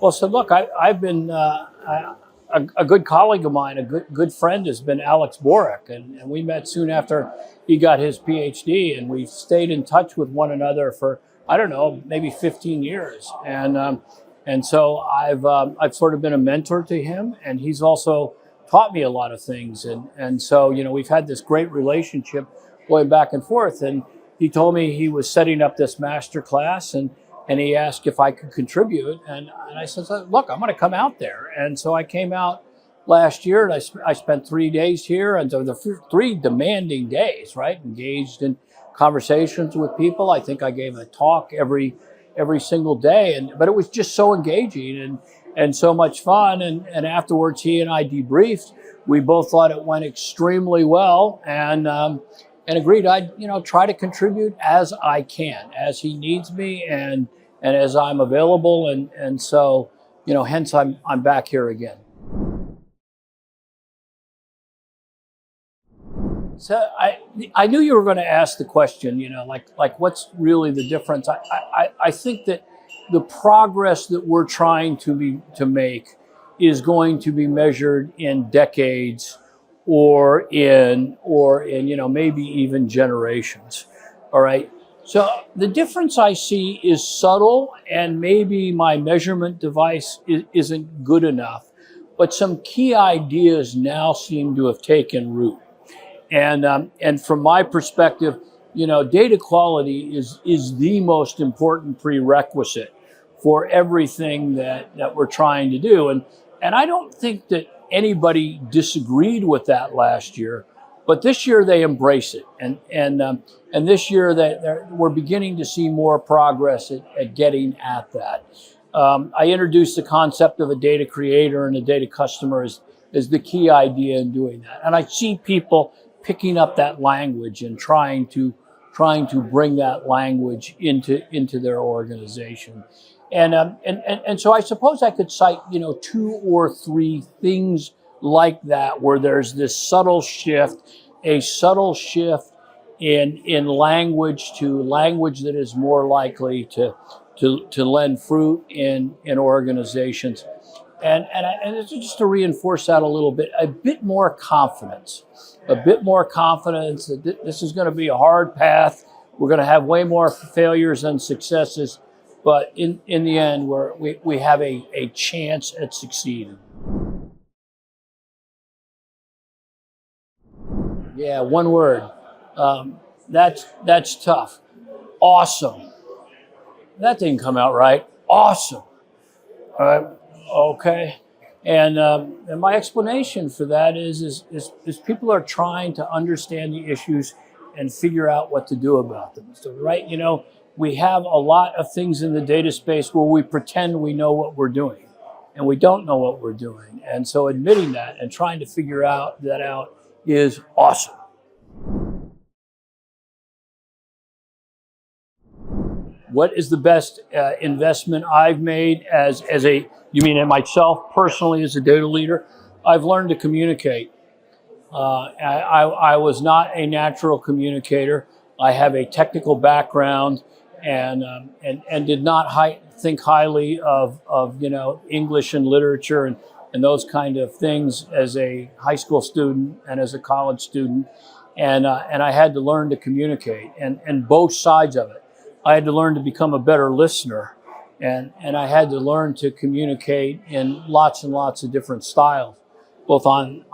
Well, so look, I've been a good colleague of mine, a good friend has been Alex Borick, and we met soon after he got his PhD, and we've stayed in touch with one another for, I don't know, maybe 15 years, and so I've sort of been a mentor to him, and he's also taught me a lot of things, and so we've had this great relationship going back and forth, and he told me he was setting up this master class, and he asked if I could contribute. And I said, look, I'm going to come out there. And so I came out last year, and I spent 3 days here. And so the 3 demanding days, right? Engaged in conversations with people. I think I gave a talk every single day. But it was just so engaging and so much fun. And afterwards, he and I debriefed. We both thought it went extremely well. And agreed I'd try to contribute as I can, as he needs me, and as I'm available, and so hence I'm back here again. So I knew you were going to ask the question, like what's really the difference? I think that the progress that we're trying to make is going to be measured in decades or in maybe even generations. All right. So the difference I see is subtle, and maybe my measurement device isn't good enough, but some key ideas now seem to have taken root. And from my perspective, data quality is the most important prerequisite for everything that we're trying to do. And I don't think that anybody disagreed with that last year, but this year they embrace it, and this year we're beginning to see more progress at getting at that. I introduced the concept of a data creator and a data customer as the key idea in doing that, and I see people picking up that language and trying to bring that language into their organization. And so I suppose I could cite 2 or 3 things like that where there's this subtle shift in language to language that is more likely to lend fruit in organizations. And it's just to reinforce that a little bit, a bit more confidence that this is going to be a hard path. We're going to have way more failures than successes, but in the end, we have a chance at succeeding. Yeah, one word. That's tough. Awesome. That didn't come out right. Awesome. All right. Okay. And my explanation for that is people are trying to understand the issues and figure out what to do about them. So, right, we have a lot of things in the data space where we pretend we know what we're doing, and we don't know what we're doing. And so admitting that and trying to figure that out is awesome. What is the best investment I've made you mean myself personally as a data leader? I've learned to communicate. I was not a natural communicator. I have a technical background and did not think highly of English and literature and those kind of things as a high school student and as a college student. And I had to learn to communicate and both sides of it. I had to learn to become a better listener, and I had to learn to communicate in lots and lots of different styles, both on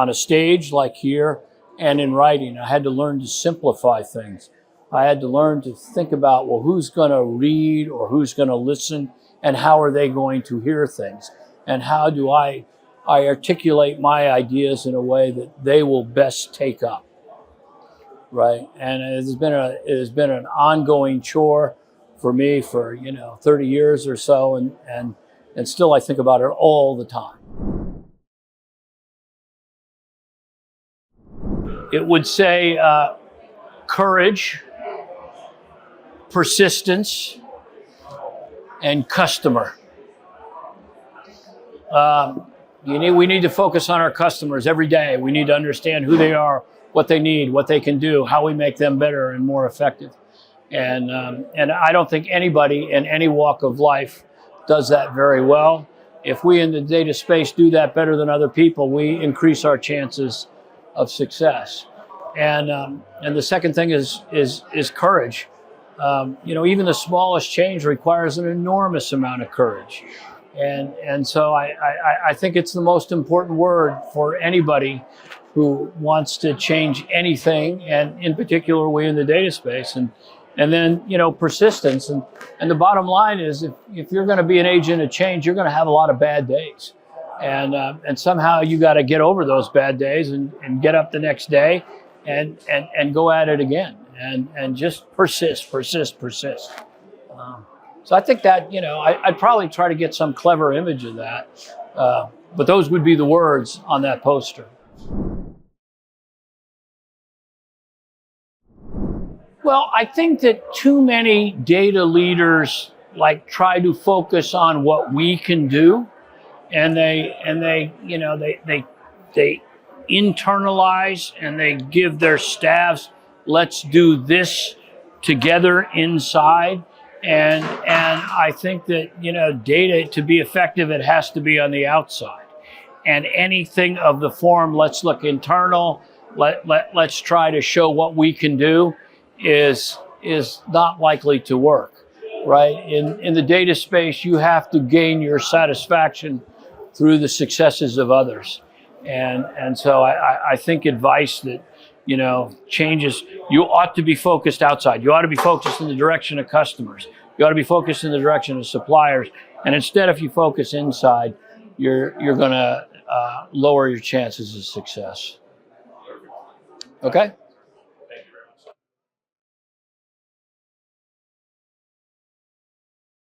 a stage like here and in writing. I had to learn to simplify things. I had to learn to think about, well, who's going to read or who's going to listen, and how are they going to hear things, and how do I articulate my ideas in a way that they will best take up. Right, and it has been an ongoing chore for me for 30 years or so, and still I think about it all the time. It would say courage, persistence, and customer. We need to focus on our customers every day. We need to understand who they are, what they need, what they can do, how we make them better and more effective. And I don't think anybody in any walk of life does that very well. If we in the data space do that better than other people, we increase our chances of success. And the second thing is courage. Even the smallest change requires an enormous amount of courage. And so I think it's the most important word for anybody who wants to change anything, and in particular, we in the data space. And then, persistence. And the bottom line is, if you're going to be an agent of change, you're going to have a lot of bad days. And somehow you got to get over those bad days and get up the next day and go at it again. And just persist. So I think that, I'd probably try to get some clever image of that. But those would be the words on that poster. Well, I think that too many data leaders try to focus on what we can do, and they internalize and they give their staffs, let's do this together inside. And I think that, data, to be effective, it has to be on the outside. And anything of the form, let's look internal, let's try to show what we can do, is not likely to work, right? In the data space, you have to gain your satisfaction through the successes of others. And so I think advice that, changes, you ought to be focused outside. You ought to be focused in the direction of customers. You ought to be focused in the direction of suppliers. And instead, if you focus inside, you're going to lower your chances of success. Okay?